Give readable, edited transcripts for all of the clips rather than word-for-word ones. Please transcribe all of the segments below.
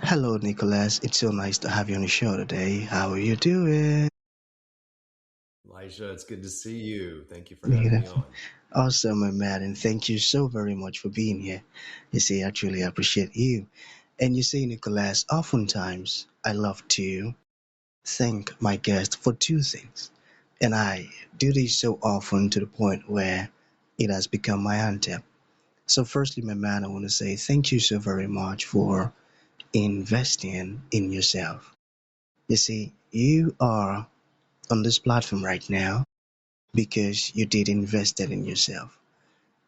Hello, Nicholas. It's so nice to have you on the show today. How are you doing? Elisha, it's good to see you. Thank you for having Yeah. me on. Awesome, my man, and thank you so very much for being here. You see, I truly appreciate you. And you see, Nicholas, oftentimes I love to thank my guest for two things. And I do this so often to the point where it has become my anthem. So, firstly, my man, I want to say thank you so very much for investing in yourself. You see, you are on this platform right now because you did invested in yourself.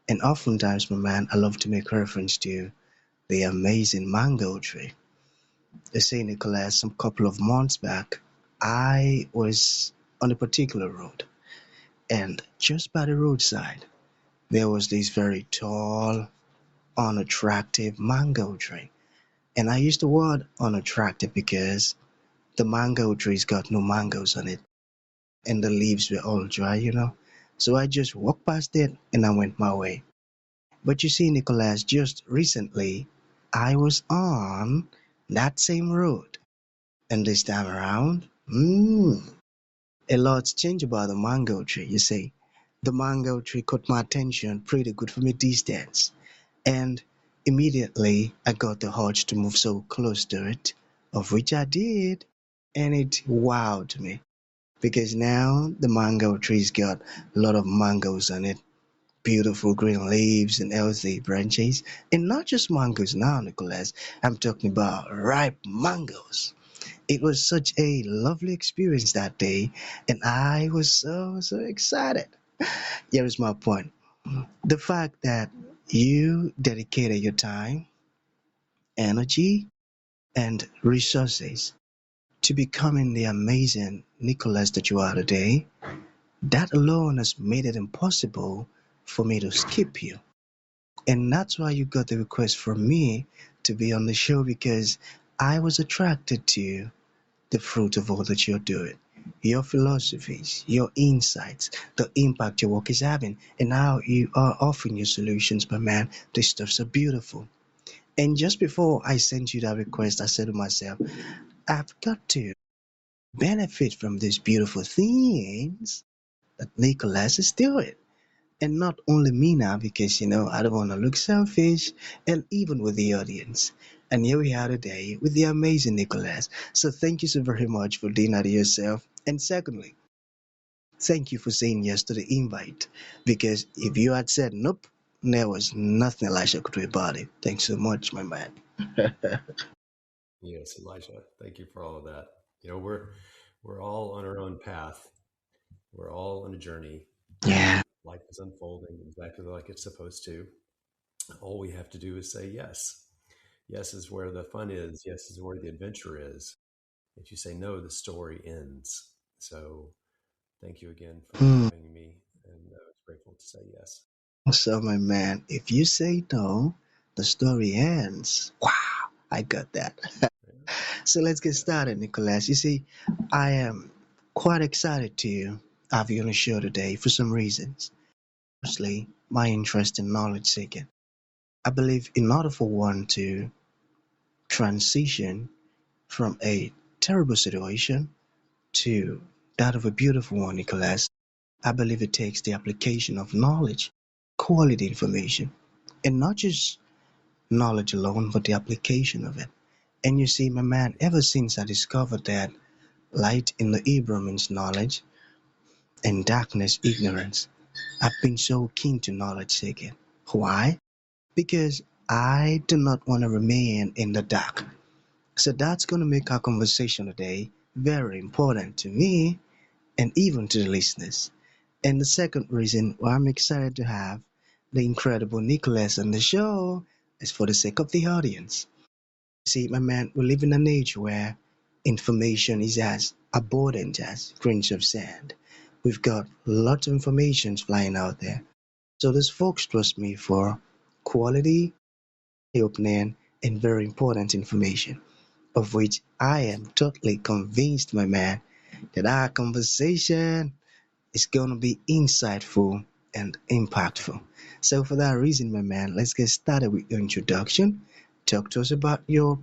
And oftentimes, my man, I love to make reference to the amazing mango tree. They say, Nicholas, some couple of months back, I was on a particular road, and just by the roadside, there was this very tall, unattractive mango tree. And I use the word unattractive because the mango tree's got no mangoes on it, and the leaves were all dry. So I just walked past it and I went my way. But you see, Nicholas, just recently I was on that same road, and this time around, a lot's changed about the mango tree. You see, the mango tree caught my attention pretty good from a distance, and immediately I got the urge to move so close to it, of which I did, and it wowed me because now the mango tree's got a lot of mangoes on it, beautiful green leaves and healthy branches. And not just mangoes now, Nicholas. I'm talking about ripe mangoes. It was such a lovely experience that day, and I was so excited. Here is my point. The fact that you dedicated your time, energy, and resources to becoming the amazing Nicholas that you are today, that alone has made it impossible for me to skip you. And that's why you got the request from me to be on the show because I was attracted to the fruit of all that you're doing. Your philosophies, your insights, the impact your work is having, and how you are offering your solutions. But man, this stuff's so beautiful. And just before I sent you that request, I said to myself, I've got to benefit from these beautiful things that Nicholas is doing. And not only me now, because I don't want to look selfish, and even with the audience. And here we are today with the amazing Nicholas. So thank you so very much for doing that to yourself. And secondly, thank you for saying yes to the invite. Because if you had said nope, there was nothing Elisha could do about it. Thanks so much, my man. Yes, Elisha, thank you for all of that. We're all on our own path. We're all on a journey. Yeah. Life is unfolding exactly like it's supposed to. All we have to do is say yes. Yes is where the fun is. Yes is where the adventure is. If you say no, the story ends. So thank you again for Hmm. having me, and I was grateful to say yes. So, my man, if you say no, the story ends. Wow, I got that. Yeah. So let's get Yes. started, Nicholas. You see, I am quite excited to have you on the show today for some reasons. Firstly, my interest in knowledge seeking. I believe in order for one to transition from a terrible situation to that of a beautiful one, Nicholas, I believe it takes the application of knowledge, quality information, and not just knowledge alone, but the application of it. And you see, my man, ever since I discovered that light in the Hebrew means knowledge and darkness ignorance, I've been so keen to knowledge seeking. Why? Because I do not want to remain in the dark. So that's going to make our conversation today very important to me and even to the listeners. And the second reason why I'm excited to have the incredible Nicholas on the show is for the sake of the audience. See, my man, we live in an age where information is as abundant as grains of sand. We've got lots of information flying out there. So those folks trust me for quality, eye-opening, and very important information, of which I am totally convinced, my man, that our conversation is going to be insightful and impactful. So for that reason, my man, let's get started with your introduction. Talk to us about your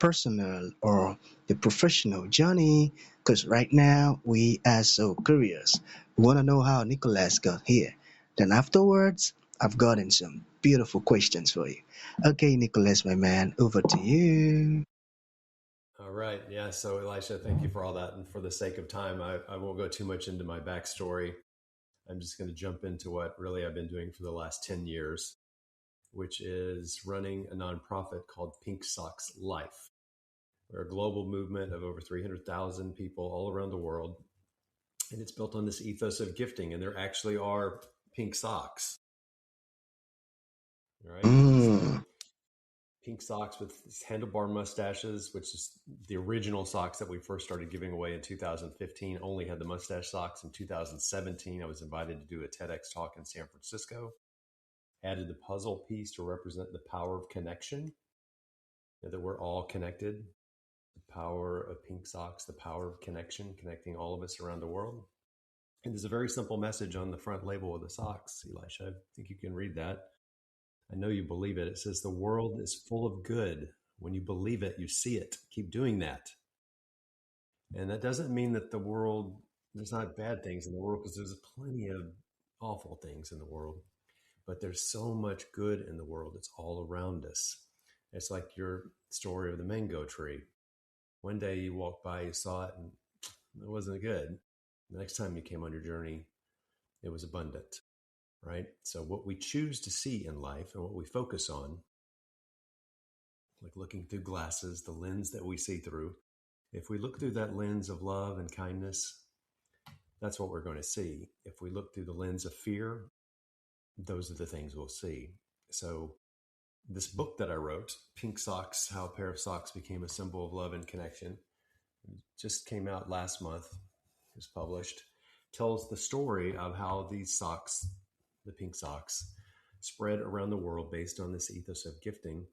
personal or the professional journey, because right now we are so curious. We want to know how Nicholas got here. Then afterwards, I've gotten some beautiful questions for you. Okay, Nicholas, my man, over to you. All right. Yeah. So, Elisha, thank you for all that. And for the sake of time, I won't go too much into my backstory. I'm just going to jump into what really I've been doing for the last 10 years, which is running a nonprofit called Pink Socks Life. We're a global movement of over 300,000 people all around the world. And it's built on this ethos of gifting. And there actually are pink socks, right? So, Mm. pink socks with these handlebar mustaches, which is the original socks that we first started giving away in 2015. Only had the mustache socks in 2017. I was invited to do a TEDx talk in San Francisco. Added the puzzle piece to represent the power of connection, that we're all connected. The power of pink socks, the power of connection, connecting all of us around the world. And there's a very simple message on the front label of the socks, Elisha. I think you can read that. I know you believe it. It says, "The world is full of good. When you believe it, you see it. Keep doing that." And that doesn't mean that the world, there's not bad things in the world, because there's plenty of awful things in the world. But there's so much good in the world. It's all around us. It's like your story of the mango tree. One day you walked by, you saw it, and it wasn't good. The next time you came on your journey, it was abundant, right? So what we choose to see in life and what we focus on, like looking through glasses, the lens that we see through, if we look through that lens of love and kindness, that's what we're going to see. If we look through the lens of fear, those are the things we'll see. So this book that I wrote, Pink Socks, How a Pair of Socks Became a Symbol of Love and Connection, just came out last month, was published, tells the story of how these socks, the pink socks, spread around the world based on this ethos of gifting.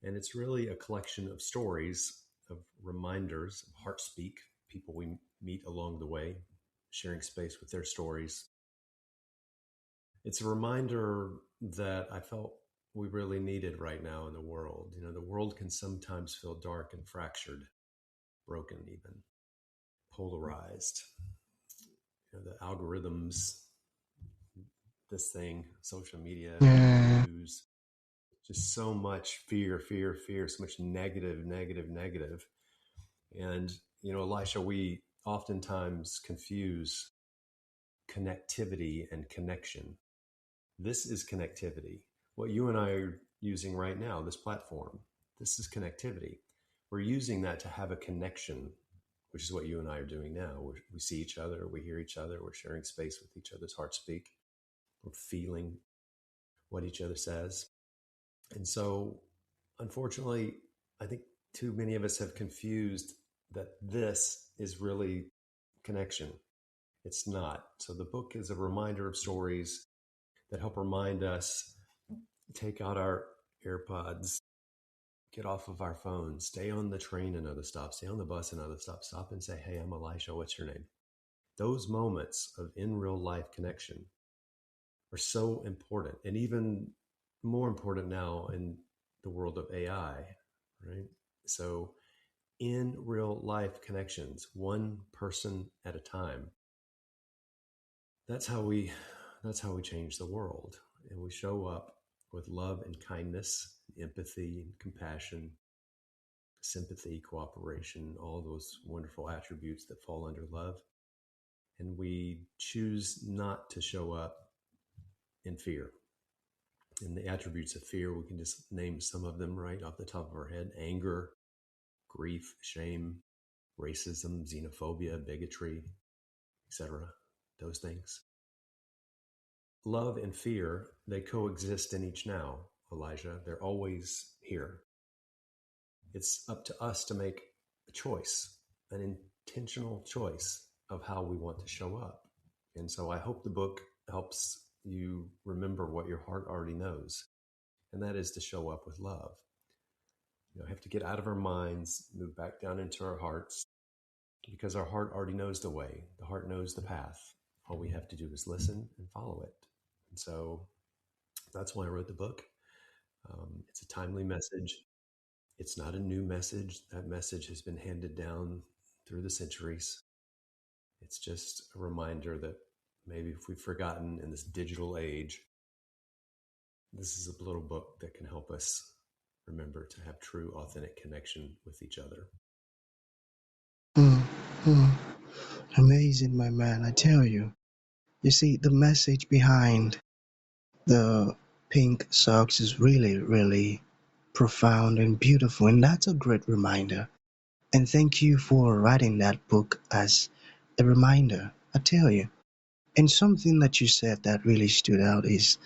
And it's really a collection of stories, of reminders, of heart speak, people we meet along the way, sharing space with their stories. It's a reminder that I felt we really needed right now in the world. You know, the world can sometimes feel dark and fractured, broken, even polarized. You know, the algorithms, this thing, social media, the Yeah. news, just so much fear, fear, fear, so much negative, negative, negative. And, you know, Elisha, we oftentimes confuse connectivity and connection. This is connectivity. What you and I are using right now, this platform, this is connectivity. We're using that to have a connection, which is what you and I are doing now. We see each other, we hear each other, we're sharing space with each other's heart speak, we're feeling what each other says. And so, unfortunately, I think too many of us have confused that this is really connection. It's not. So, the book is a reminder of stories that help remind us, take out our AirPods, get off of our phones, stay on the train another stop, stay on the bus another stop, stop and say, "Hey, I'm Elisha, what's your name?" Those moments of in real life connection are so important, and even more important now in the world of AI, right? So, in real life connections, one person at a time. That's how we change the world. And we show up with love and kindness, empathy and compassion, sympathy, cooperation, all those wonderful attributes that fall under love. And we choose not to show up in fear. And the attributes of fear, we can just name some of them right off the top of our head: anger, grief, shame, racism, xenophobia, bigotry, etc. Those things. Love and fear, they coexist in each now, Elijah. They're always here. It's up to us to make a choice, an intentional choice of how we want to show up. And so I hope the book helps you remember what your heart already knows, and that is to show up with love. You know, have to get out of our minds, move back down into our hearts, because our heart already knows the way. The heart knows the path. All we have to do is listen and follow it. And so that's why I wrote the book. It's a timely message. It's not a new message. That message has been handed down through the centuries. It's just a reminder that maybe if we've forgotten in this digital age, this is a little book that can help us remember to have true, authentic connection with each other. Mm, mm. Amazing, my man, I tell you. You see, the message behind the pink socks is really, really profound and beautiful, and that's a great reminder. And thank you for writing that book as a reminder, I tell you. And something that you said that really stood out is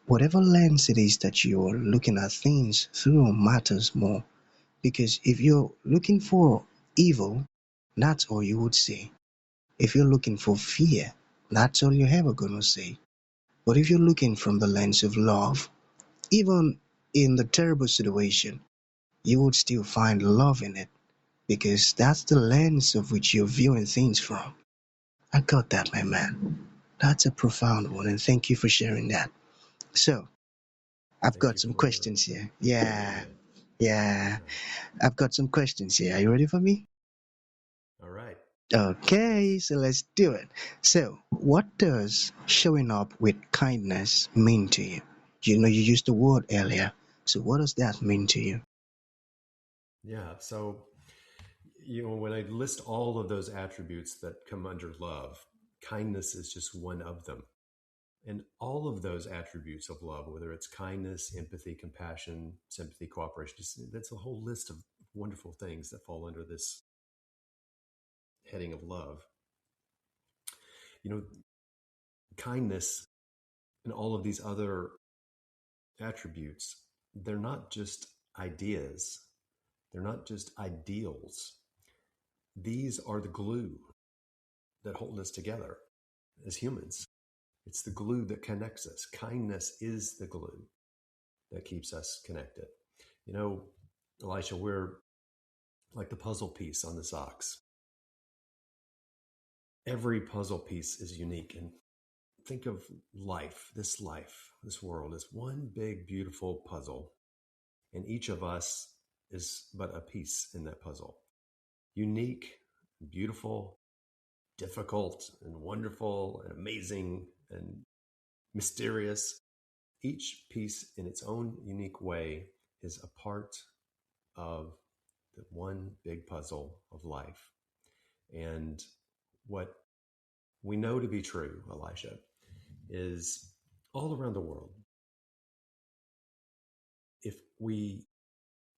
whatever lens it is that you're looking at things through matters more. Because if you're looking for evil, that's all you would see. If you're looking for fear, that's all you're ever gonna see. But if you're looking from the lens of love, even in the terrible situation, you would still find love in it because that's the lens of which you're viewing things from. I got that, my man. That's a profound one, and thank you for sharing that. So, I've Thank got you some for questions here. sharing Yeah, it. yeah. Yeah. I've got some questions here. Are you ready for me? All right. Okay, Yes. so let's do it. So, what does showing up with kindness mean to you? You know, you used the word earlier. So, what does that mean to you? Yeah. So, when I list all of those attributes that come under love, kindness is just one of them. And all of those attributes of love, whether it's kindness, empathy, compassion, sympathy, cooperation, that's a whole list of wonderful things that fall under this heading of love. You know, kindness and all of these other attributes, they're not just ideas, they're not just ideals. These are the glue that hold us together as humans. It's the glue that connects us. Kindness is the glue that keeps us connected. You know, Elisha, we're like the puzzle piece on the socks. Every puzzle piece is unique. And think of life, this world is one big, beautiful puzzle. And each of us is but a piece in that puzzle. Unique, beautiful, difficult, and wonderful, and amazing, and mysterious. Each piece, in its own unique way, is a part of the one big puzzle of life. And what we know to be true, Elisha, is all around the world, if we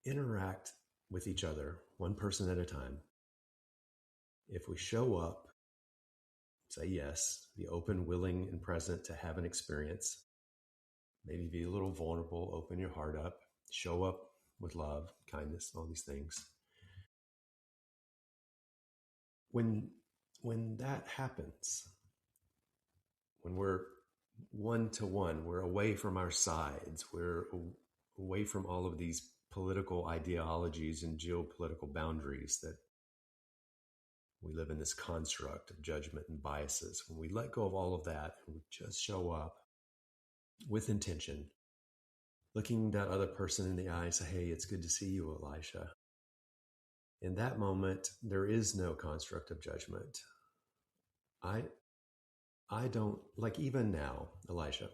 interact with each other, one person at a time, if we show up, say yes, be open, willing, and present to have an experience, maybe be a little vulnerable, open your heart up, show up with love, kindness, all these things. When when that happens, when we're one to one, we're away from our sides, we're away from all of these political ideologies and geopolitical boundaries that we live in this construct of judgment and biases. When we let go of all of that and we just show up with intention, looking that other person in the eye and say, hey, it's good to see you, Elisha. In that moment, there is no construct of judgment. I I don't like even now, Elisha,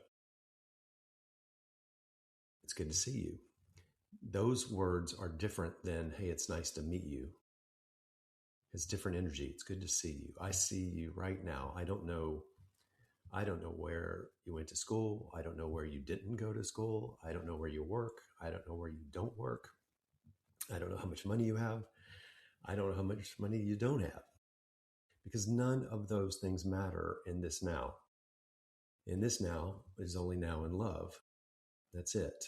it's good to see you. Those words are different than, hey, it's nice to meet you. It's different energy. It's good to see you. I see you right now. I don't know where you went to school. I don't know where you didn't go to school. I don't know where you work. I don't know where you don't work. I don't know how much money you have. I don't know how much money you don't have. Because none of those things matter in this now. In this now is only now in love. That's it.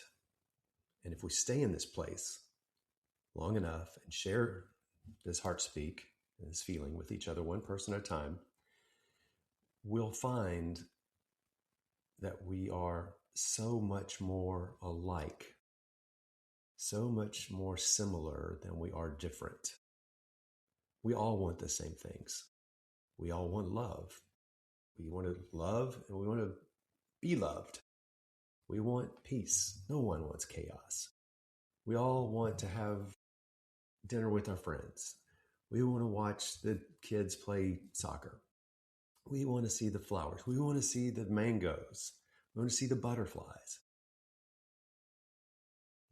And if we stay in this place long enough and share this heart speak and this feeling with each other, one person at a time, we'll find that we are so much more alike, so much more similar than we are different. We all want the same things. We all want love. We want to love and we want to be loved. We want peace. No one wants chaos. We all want to have dinner with our friends. We want to watch the kids play soccer. We want to see the flowers. We want to see the mangoes. We want to see the butterflies.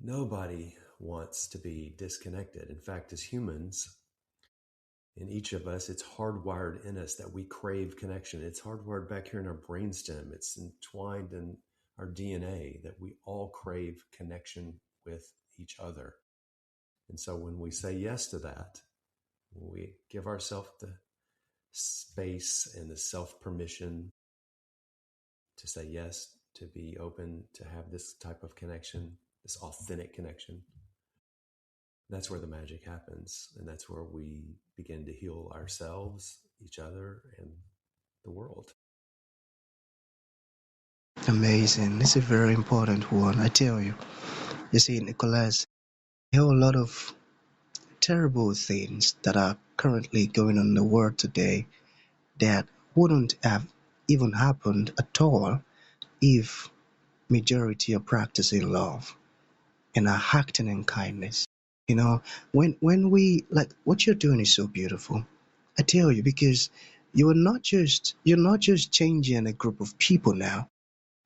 Nobody wants to be disconnected. In fact, as humans, in each of us, it's hardwired in us that we crave connection. It's hardwired back here in our brainstem. It's entwined in our DNA that we all crave connection with each other. And so when we say yes to that, when we give ourselves the space and the self permission to say yes, to be open, to have this type of connection, this authentic connection, that's where the magic happens. And that's where we begin to heal ourselves, each other, and the world. Amazing. This is a very important one, I tell you. You see, Nicholas, I hear a lot of terrible things that are currently going on in the world today that wouldn't have even happened at all if majority are practicing love and are acting in kindness. You know, when we like what you're doing is so beautiful. I tell you, because you're not just changing a group of people now.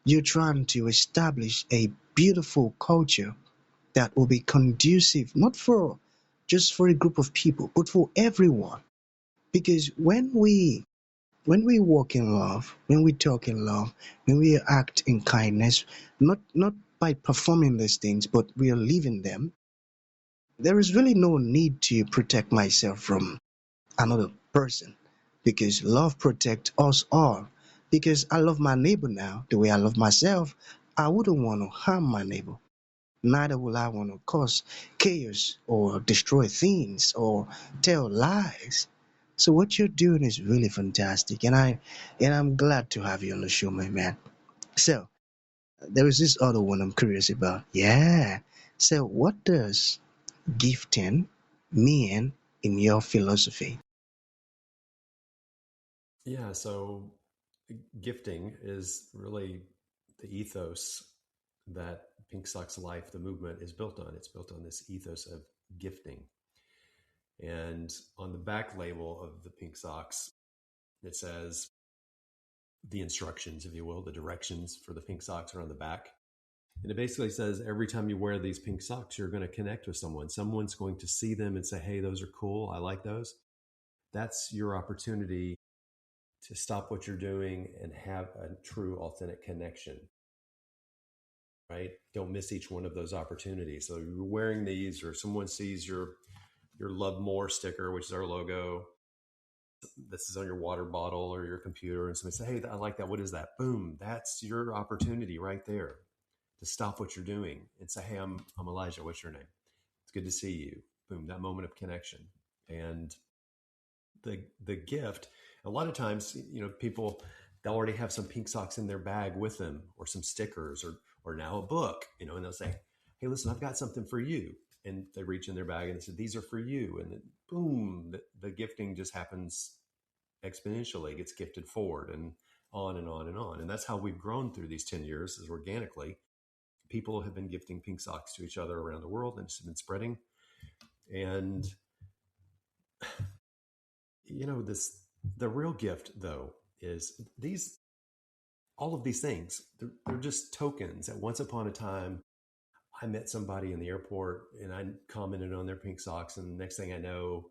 You're trying to establish a beautiful culture that will be conducive not for just for a group of people, but for everyone. Because when we walk in love, when we talk in love, when we act in kindness, not by performing these things, but we are living them, there is really no need to protect myself from another person because love protects us all. Because I love my neighbor now the way I love myself, I wouldn't want to harm my neighbor. Neither will I want to cause chaos or destroy things or tell lies. So what you're doing is really fantastic, and I'm glad to have you on the show, my man. So there is this other one I'm curious about. Yeah. So what does gifting mean in your philosophy? Yeah, so gifting is really the ethos that Pink Sox Life, the movement, is built on. It's built on this ethos of gifting. And on the back label of the Pink Sox, it says the instructions, if you will, the directions for the pink socks are on the back. And it basically says every time you wear these pink socks, you're going to connect with someone. Someone's going to see them and say, hey, those are cool. I like those. That's your opportunity to stop what you're doing and have a true, authentic connection, right? Don't miss each one of those opportunities. So you're wearing these, or someone sees your Love More sticker, which is our logo. This is on your water bottle or your computer, and somebody say, hey, I like that. What is that? Boom. That's your opportunity right there to stop what you're doing and say, hey, I'm Elijah. What's your name? It's good to see you. Boom. That moment of connection. And the gift, a lot of times, people, they'll already have some pink socks in their bag with them, or some stickers, or now a book, and they'll say, hey, listen, I've got something for you. And they reach in their bag and they say, these are for you. And then boom, the gifting just happens exponentially, gets gifted forward and on and on and on. And that's how we've grown through these 10 years, is organically. People have been gifting pink socks to each other around the world, and it's been spreading. And the real gift, though, is all of these things. They're just tokens. That once upon a time, I met somebody in the airport and I commented on their pink socks, and the next thing I know,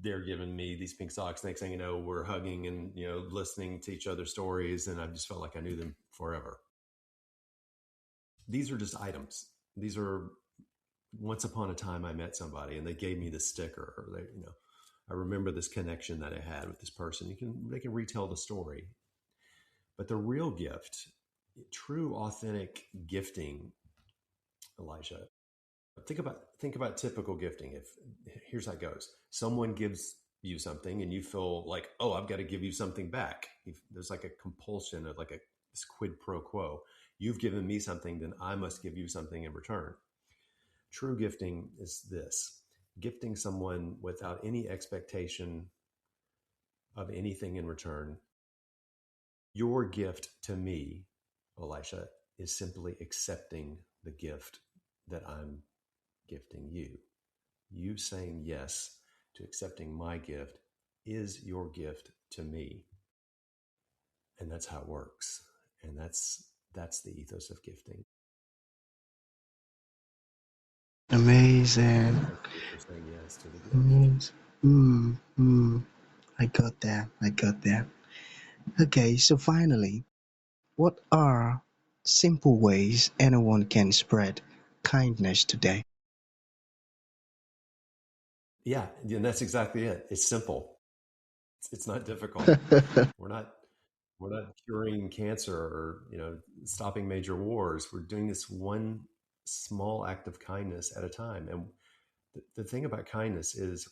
they're giving me these pink socks. Next thing you know, we're hugging and listening to each other's stories, and I just felt like I knew them forever. These are just items. These are once upon a time I met somebody and they gave me this sticker, or I remember this connection that I had with this person. They can retell the story. But the real gift, true authentic gifting, Elijah, think about typical gifting. If here's how it goes. Someone gives you something and you feel like, oh, I've got to give you something back. There's like a compulsion of like this quid pro quo. You've given me something, then I must give you something in return. True gifting is this: gifting someone without any expectation of anything in return. Your gift to me, Elisha, is simply accepting the gift that I'm gifting you. You saying yes to accepting my gift is your gift to me. And that's how it works. And that's the ethos of gifting. Amazing. Thank you for saying yes to the gift. Amazing. Hmm. Hmm. I got that. I got that. Okay, so finally, what are simple ways anyone can spread kindness today? Yeah, and that's exactly it. It's simple. It's not difficult. We're not we're not curing cancer or stopping major wars. We're doing this one small act of kindness at a time. And the thing about kindness is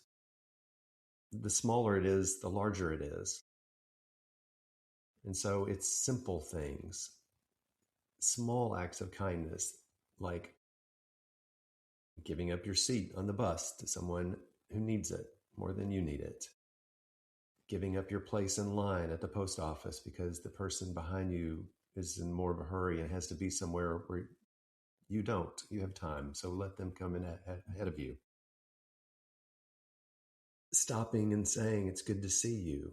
the smaller it is, the larger it is. And so it's simple things, small acts of kindness, like giving up your seat on the bus to someone who needs it more than you need it, giving up your place in line at the post office because the person behind you is in more of a hurry and has to be somewhere where you don't. You have time, so let them come in ahead of you. Stopping and saying, "It's good to see you,"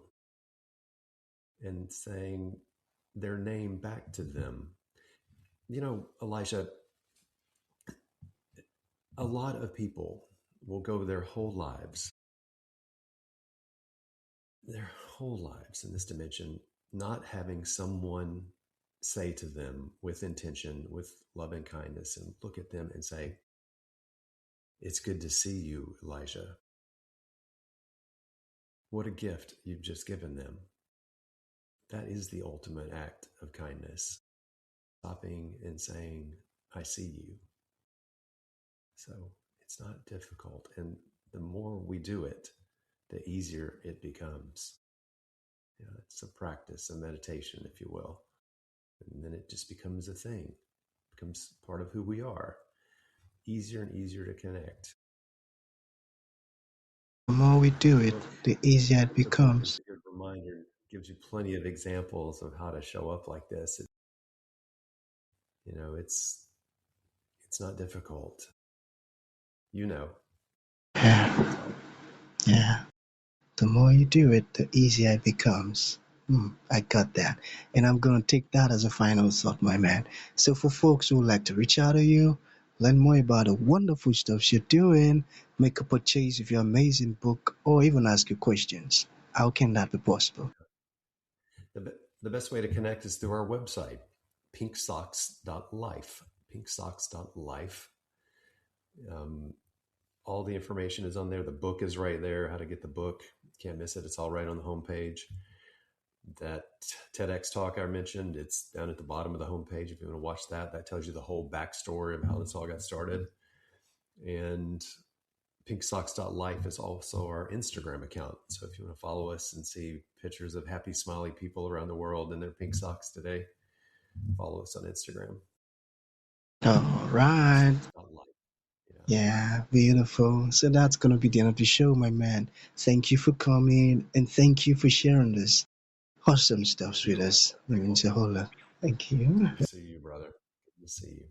and saying their name back to them. Elisha, a lot of people will go their whole lives in this dimension, not having someone say to them with intention, with love and kindness, and look at them and say, "It's good to see you, Elijah." What a gift you've just given them. That is the ultimate act of kindness. Stopping and saying, "I see you." So it's not difficult. And the more we do it, the easier it becomes. It's a practice, a meditation, if you will. And then it just becomes a thing, it becomes part of who we are. Easier and easier to connect. The more we do The it, book, the easier it the book is becomes. a good reminder. It gives you plenty of examples of how to show up like this. It's not difficult. You know, I Yeah, can tell. yeah. The more you do it, the easier it becomes. I got that. And I'm going to take that as a final thought, my man. So, for folks who would like to reach out to you, learn more about the wonderful stuff you're doing, make a purchase of your amazing book, or even ask you questions, how can that be possible? The best way to connect is through our website, pinksocks.life. Pinksocks.life. Um, all the information is on there. The book is right there. How to get the book. Can't miss it. It's all right on the homepage. That TEDx talk I mentioned, it's down at the bottom of the homepage. If you want to watch that, that tells you the whole backstory of how this all got started. And pinksocks.life is also our Instagram account. So if you want to follow us and see pictures of happy, smiley people around the world in their pink socks today, follow us on Instagram. All right. Pinksocks.life. Yeah. Yeah, beautiful. So that's going to be the end of the show, my man. Thank you for coming and thank you for sharing this awesome stuff with You're us. It very means a welcome. whole lot. Thank you. Good to see you, brother. Good to see you.